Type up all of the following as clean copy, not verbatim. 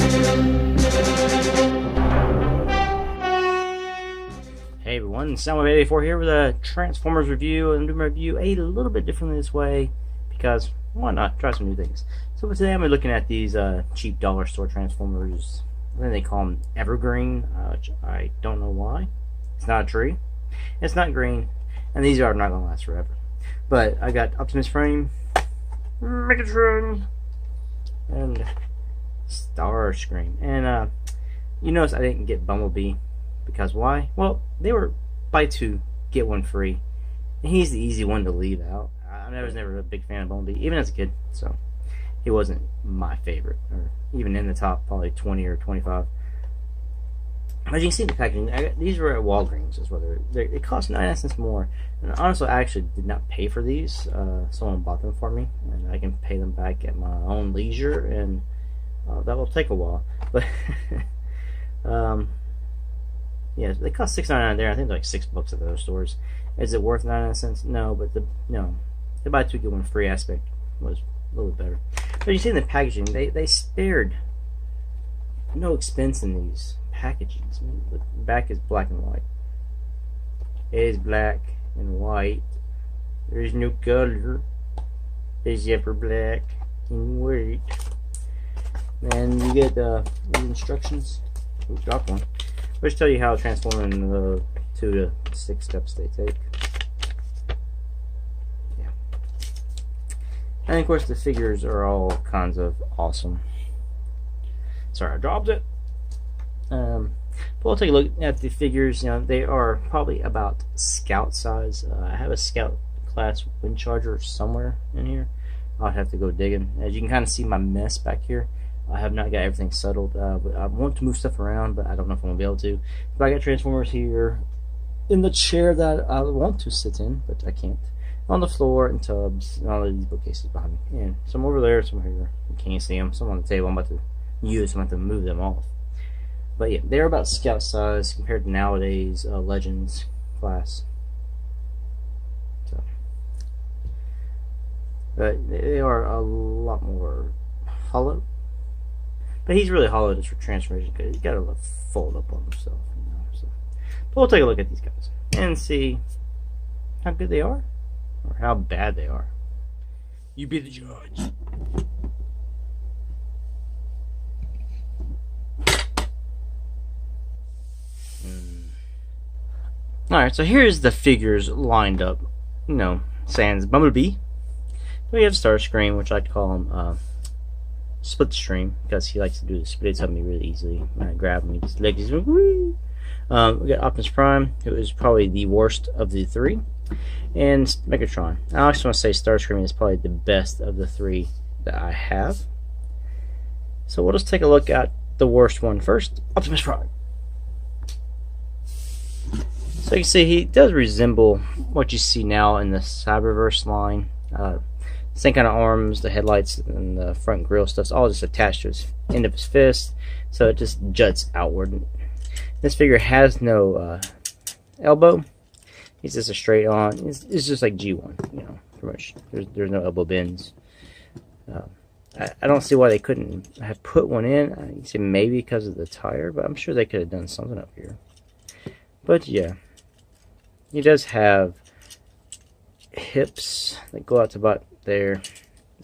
Hey everyone, Soundwave84 here with a Transformers review, and I'm doing my review a little bit differently this way because why not? Try some new things. So today I'm looking at these cheap dollar store Transformers. I think they call them Evergreen, which I don't know why. It's not a tree, it's not green, and these are not going to last forever. But I got Optimus Prime, Megatron, and Starscream. And you notice I didn't get Bumblebee. Because why? Well, they were buy two, get one free. And he's the easy one to leave out. I was never a big fan of Bumblebee, even as a kid. So he wasn't my favorite, or even in the top, probably 20 or 25. As you can see in the packaging, these were at Walgreens. Is what they cost 99 cents more. And honestly, I actually did not pay for these. Someone bought them for me, and I can pay them back at my own leisure, and that will take a while. But yeah, they cost $6.99 there. I think they're like $6 at those stores. Is it worth 99 cents? No, but the buy two get one free aspect was a little bit better. But you see in the packaging, they spared no expense in these packagings. I mean, the back is black and white. It is black and white. There is no color. It's ever black and white. And you get the instructions. Ooh, dropped one. I'll just tell you how transforming the 2 to 6 steps they take. Yeah. And of course the figures are all kinds of awesome. Sorry, I dropped it. But we'll take a look at the figures. You know, they are probably about Scout size. I have a Scout class wind charger somewhere in here. I'll have to go digging. As you can kind of see my mess back here. I have not got everything settled. But I want to move stuff around, but I don't know if I'm going to be able to. But I got Transformers here in the chair that I want to sit in, but I can't. On the floor, and tubs, and all of these bookcases behind me. And some over there, some here. You can't see them. Some on the table I'm about to use. I'm about to move them off. But yeah, they're about Scout size compared to nowadays Legends class. So, but they are a lot more hollow. But he's really hollow just for transformation because he's got to fold up on himself. You know, so. But we'll take a look at these guys and see how good they are or how bad they are. You be the judge. Alright, so here's the figures lined up. You know, sans Bumblebee. We have Starscream, which I like to call him split stream, because he likes to do the splits on me really easily. When I grab him, he just legs. We got Optimus Prime, who is probably the worst of the three, and Megatron. I also want to say Starscream is probably the best of the three that I have. So we'll just take a look at the worst one first, Optimus Prime. So you can see he does resemble what you see now in the Cyberverse line. Same kind of arms, the headlights and the front grille stuff's all just attached to his end of his fist, so it just juts outward. This figure has no elbow. He's just a straight on. It's just like G1, you know, pretty much. There's no elbow bends. I don't see why they couldn't have put one in. You say maybe because of the tire, but I'm sure they could have done something up here. But yeah, he does have hips that go out to about there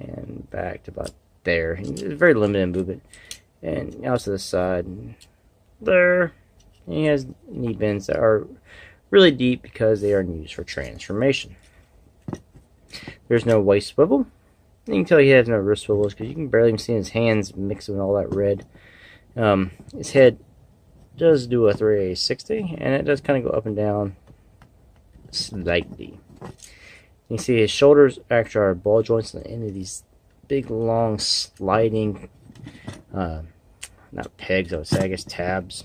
and back to about there. It's very limited movement, and out to the side there. And he has knee bends that are really deep because they are used for transformation. There's no waist swivel. You can tell he has no wrist swivels because you can barely even see his hands mixed with all that red. His head does do a 360, and it does kind of go up and down slightly. You can see his shoulders actually are ball joints on the end of these big, long, sliding, not pegs, I would say, I guess tabs.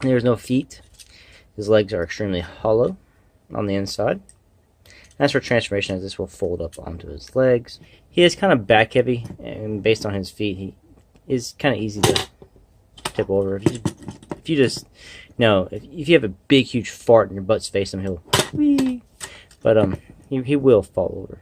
There's no feet. His legs are extremely hollow on the inside. As for transformation, as this will fold up onto his legs. He is kind of back heavy, and based on his feet, he is kind of easy to tip over. If you just, no, if you have a big, huge fart and your butt's face him, he'll whee. But he will fall over.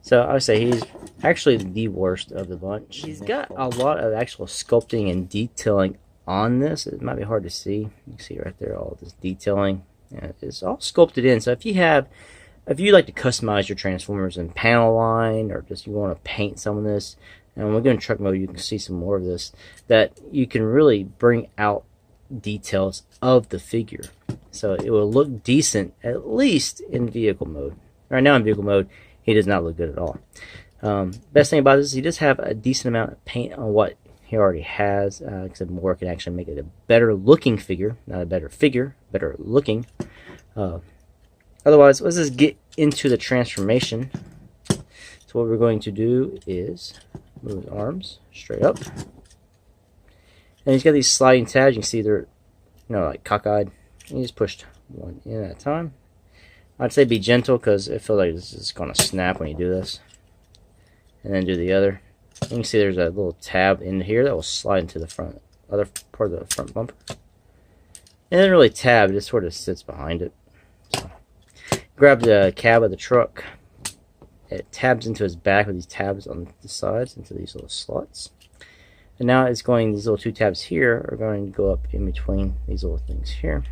So I would say he's actually the worst of the bunch. He's got a lot of actual sculpting and detailing on this. It might be hard to see. You can see right there all this detailing. And it's all sculpted in. So if you like to customize your Transformers in panel line, or just you want to paint some of this, and when we go in truck mode, you can see some more of this, that you can really bring out details of the figure. So it will look decent, at least in vehicle mode. Right now in vehicle mode, he does not look good at all. Best thing about this is he does have a decent amount of paint on what he already has, except more can actually make it a better looking figure, not a better figure, better looking. Otherwise, let's just get into the transformation. So what we're going to do is move his arms straight up. And he's got these sliding tabs. You can see they're, like cockeyed. And you just pushed one in at a time. I'd say be gentle, because I feel like this is going to snap when you do this. And then do the other. You can see there's a little tab in here that will slide into the front, other part of the front bumper. And then really tab, it just sort of sits behind it. So, grab the cab of the truck. It tabs into his back with these tabs on the sides into these little slots. And now it's going, these little two tabs here are going to go up in between these little things here.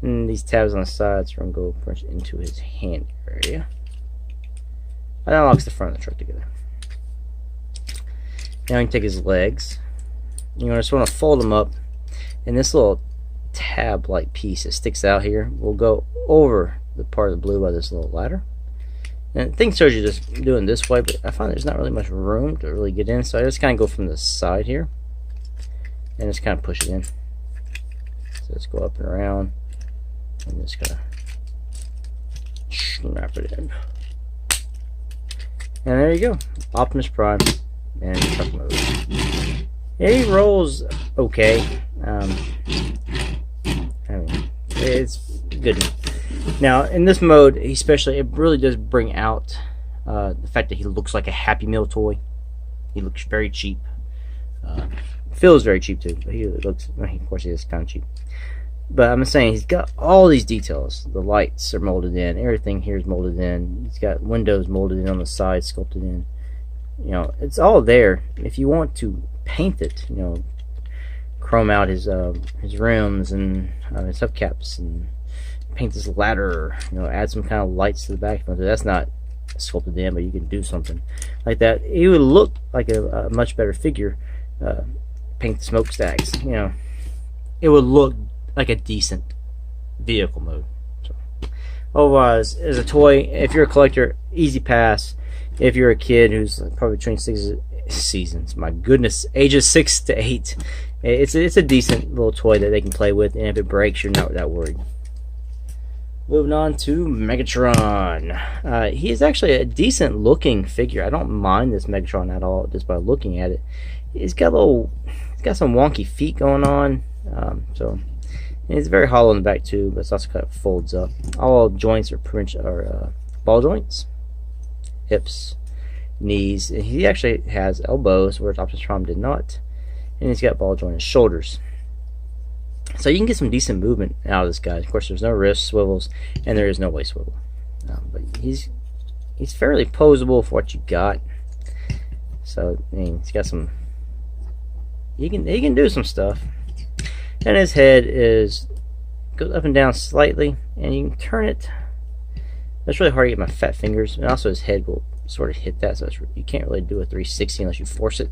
And these tabs on the sides are going to go push into his hand area. And that locks the front of the truck together. Now you can take his legs. You just want to fold them up. And this little tab-like piece that sticks out here will go over the part of the blue by this little ladder. And things shows you just doing this way, but I find there's not really much room to really get in. So I just kind of go from the side here. And just kind of push it in. So let's go up and around. And just kind of snap it in. And there you go. Optimus Prime and truck mode. Yeah, he rolls okay. I mean, it's good. Now, in this mode, especially, it really does bring out the fact that he looks like a Happy Meal toy. He looks very cheap. Feels very cheap too, but he looks, of course, he is kind of cheap. But I'm saying he's got all these details. The lights are molded in. Everything here is molded in. He's got windows molded in on the side, sculpted in. It's all there. If you want to paint it, chrome out his rims and his hubcaps and paint this ladder, add some kind of lights to the back. That's not sculpted in, but you can do something like that. It would look like a much better figure. Paint the smokestacks. It would look like a decent vehicle mode. So, otherwise, as a toy, if you're a collector, easy pass. If you're a kid who's probably between seasons, my goodness, ages 6 to 8, it's a decent little toy that they can play with, and if it breaks, you're not that worried. Moving on to Megatron. He is actually a decent looking figure. I don't mind this Megatron at all just by looking at it. He's got some wonky feet going on. So it's very hollow in the back too, but it's also kind of folds up. All joints are pretty much ball joints, hips, knees. And he actually has elbows, whereas Optimus Prime did not. And he's got ball jointed shoulders. So you can get some decent movement out of this guy. Of course, there's no wrist swivels, and there is no waist swivel. But he's fairly posable for what you got. So he's got some. He can do some stuff. And his head goes up and down slightly, and you can turn it. That's really hard to get my fat fingers, and also his head will sort of hit that, so you can't really do a 360 unless you force it.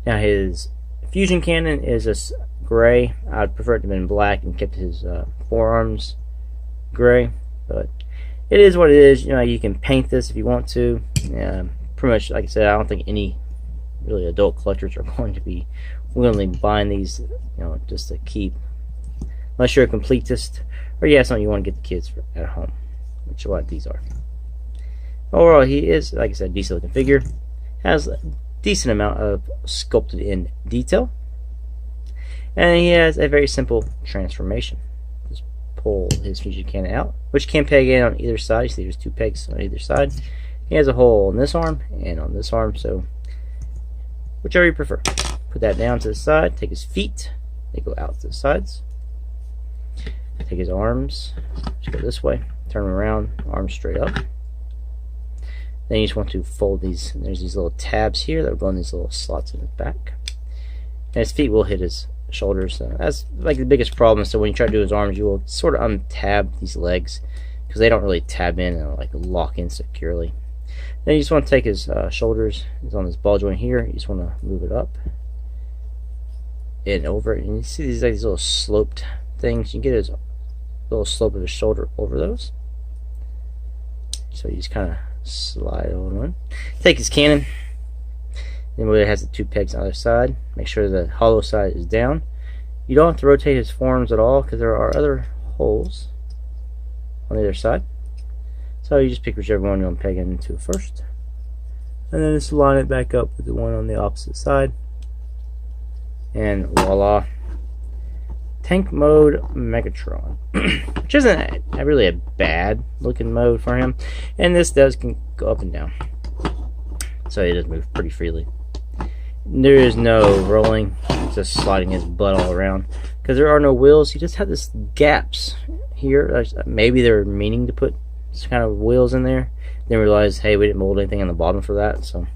Now his fusion cannon is this gray. I'd prefer it to have been black and kept his forearms gray, but it is what it is. You can paint this if you want to. Pretty much, like I said, I don't think any really adult collectors are going to be willingly buying these, just to keep, unless you're a completist or you have something you want to get the kids at home, which is what these are. Overall, he is, like I said, decent looking figure. Has a decent amount of sculpted in detail, and he has a very simple transformation. Just pull his fusion cannon out, which can peg in on either side. You see there's 2 pegs on either side. He has a hole on this arm and on this arm, so whichever you prefer. Put that down to the side. Take his feet. They go out to the sides. Take his arms. Just go this way. Turn them around. Arms straight up. Then you just want to fold these. There's these little tabs here that will go in these little slots in his back. And his feet will hit his shoulders. That's like the biggest problem. So when you try to do his arms, you will sort of untab these legs because they don't really tab in and like lock in securely. Then you just want to take his shoulders. He's on this ball joint here. You just want to move it up and over, and you see these like these little sloped things. You can get his little slope of his shoulder over those. So you just kind of slide on one. Take his cannon. Then where it has the two pegs on the other side, make sure the hollow side is down. You don't have to rotate his forms at all because there are other holes on the other side. So you just pick whichever one you want to peg into first, and then just line it back up with the one on the opposite side, and voila, tank mode Megatron. Which isn't really a bad looking mode for him, and this can go up and down, so he does move pretty freely. There is no rolling, just sliding his butt all around because there are no wheels. You just have this gaps here. Maybe they're meaning to put some kind of wheels in there, then realize, hey, we didn't mold anything on the bottom for that, so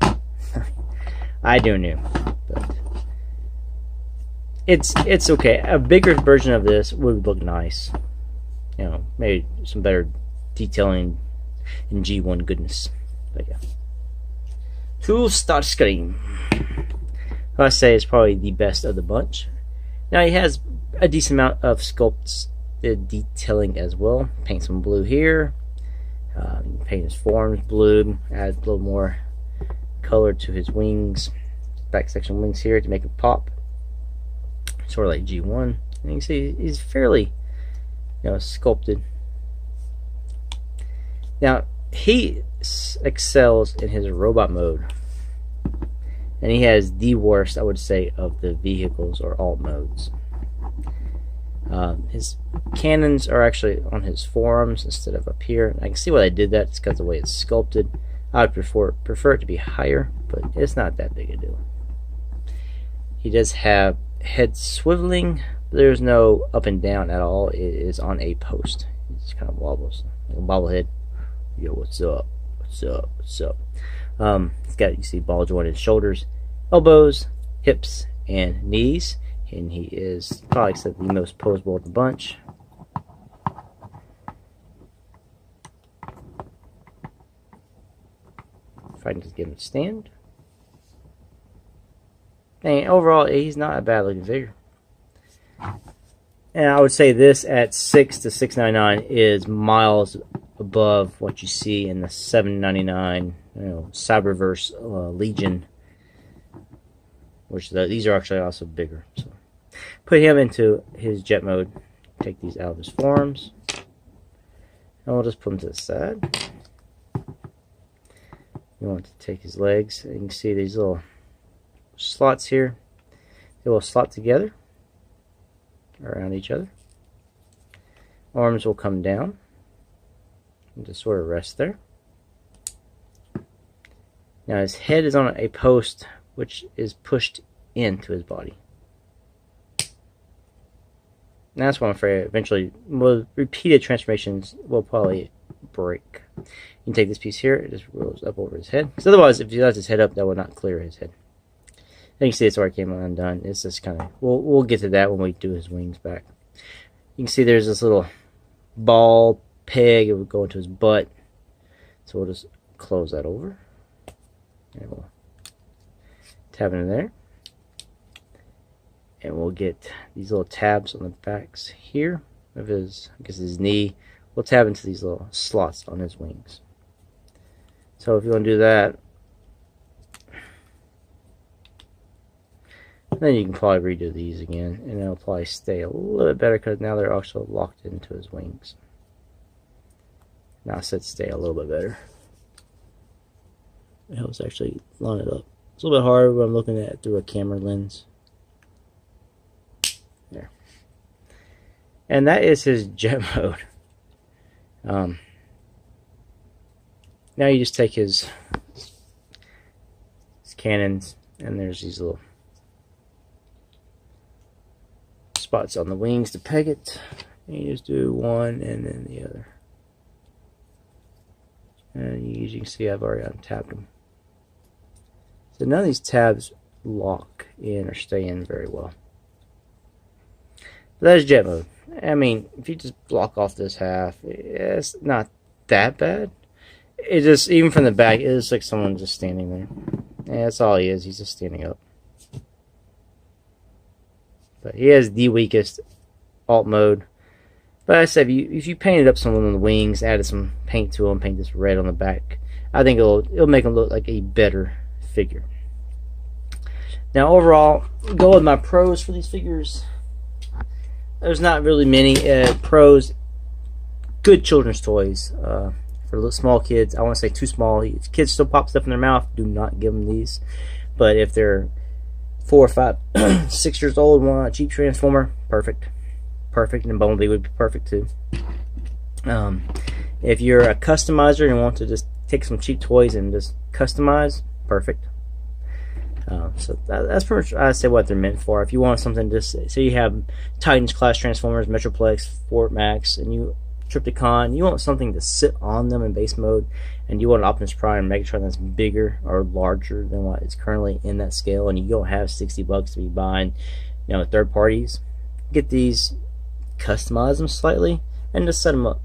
I do knew, but it's okay. A bigger version of this would look nice, you know, maybe some better detailing in G1 goodness. But yeah, to Starscream, I say is probably the best of the bunch. Now he has a decent amount of sculpt detailing as well. Paint some blue here. Paint his forms blue, add a little more color to his wings, back section wings here to make it pop, sort of like G1. And you can see he's fairly, you know, sculpted. Now he excels in his robot mode, and he has the worst, I would say, of the vehicles or alt modes. His cannons are actually on his forearms instead of up here. I can see why they did that. It's because of the way it's sculpted. I would prefer it to be higher, but it's not that big a deal. He does have head swiveling. There's no up and down at all. It is on a post. It just kind of wobbles like a bobblehead. Yo, what's up? What's up? What's up? It's got, you see, ball jointed shoulders, elbows, hips, and knees. And he is probably the most posable of the bunch. If I can just get him to stand. And overall, he's not a bad looking figure. And I would say this at $6 to $6.99 is miles above what you see in the $7.99, you know, Cyberverse Legion, which these are actually also bigger. So put him into his jet mode. Take these out of his forms, and we'll just put him to the side. You want to take his legs, and you can see these little slots here. They will slot together around each other. Arms will come down and just sort of rest there. Now his head is on a post which is pushed into his body. And that's why I'm afraid eventually, with repeated transformations, will probably break. You can take this piece here, it just rolls up over his head. Because otherwise, if he lets his head up, that would not clear his head. And you can see it's already came undone. It's just kind of, we'll get to that when we do his wings back. You can see there's this little ball peg. It would go into his butt. So we'll just close that over. And we'll tab it in there. And we'll get these little tabs on the backs here of his, I guess his knee. We'll tab into these little slots on his wings. So if you want to do that, then you can probably redo these again, and it'll probably stay a little bit better because now they're also locked into his wings. Now I said stay a little bit better. It helps actually line it up. It's a little bit harder when I'm looking at it through a camera lens. There. And that is his jet mode. Now you just take his cannons, and there's these little spots on the wings to peg it. And you just do one and then the other. And as you can see, I've already untapped them. So none of these tabs lock in or stay in very well. But that is jet mode. I mean, if you just block off this half, it's not that bad. It just, even from the back, it looks like someone just standing there. Yeah, that's all he is. He's just standing up. But he has the weakest alt mode. But I said, if you painted up some of the wings, added some paint to them, paint this red on the back, I think it'll make them look like a better figure. Now, overall, go with my pros for these figures. There's not really many pros. Good children's toys for little small kids. I want to say too small. If kids still pop stuff in their mouth, do not give them these. But if they're 4 or 5, 6 years old, want a cheap Transformer, perfect. Perfect, and Bumblebee would be perfect too. If you're a customizer and want to just take some cheap toys and just customize, perfect. So that's pretty much, I say, what they're meant for. If you want something, just say you have Titans class Transformers, Metroplex, Fort Max, and you Tripticon, you want something to sit on them in base mode, and you want an Optimus Prime Megatron that's bigger or larger than what is currently in that scale, and you don't have $60 to be buying, third parties, get these, customize them slightly, and just set them up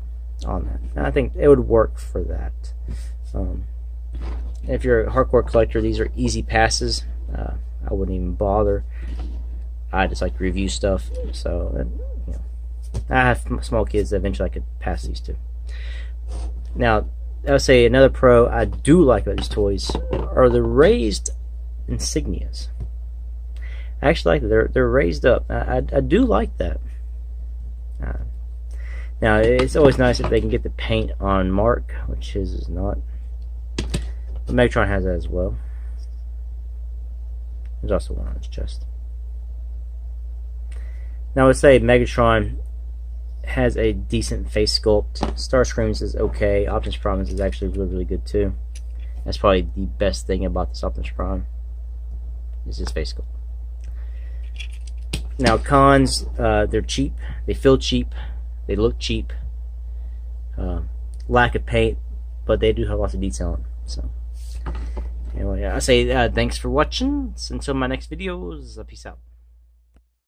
on that. And I think it would work for that. If you're a hardcore collector, these are easy passes. I wouldn't even bother. I just like to review stuff, so I have small kids that eventually I could pass these to. Now, I would say another pro I do like about these toys are the raised insignias. I actually like that they're raised up. I do like that. Now, it's always nice if they can get the paint on Mark, which his is not. But Megatron has that as well. There's also one on his chest. Now, I would say Megatron has a decent face sculpt. Starscream's is okay. Optimus Prime is actually really, really good too. That's probably the best thing about this Optimus Prime, is his face sculpt. Now, cons, they're cheap. They feel cheap. They look cheap. Lack of paint, but they do have lots of detail on them. So, anyway, I say thanks for watching. Until my next videos, peace out.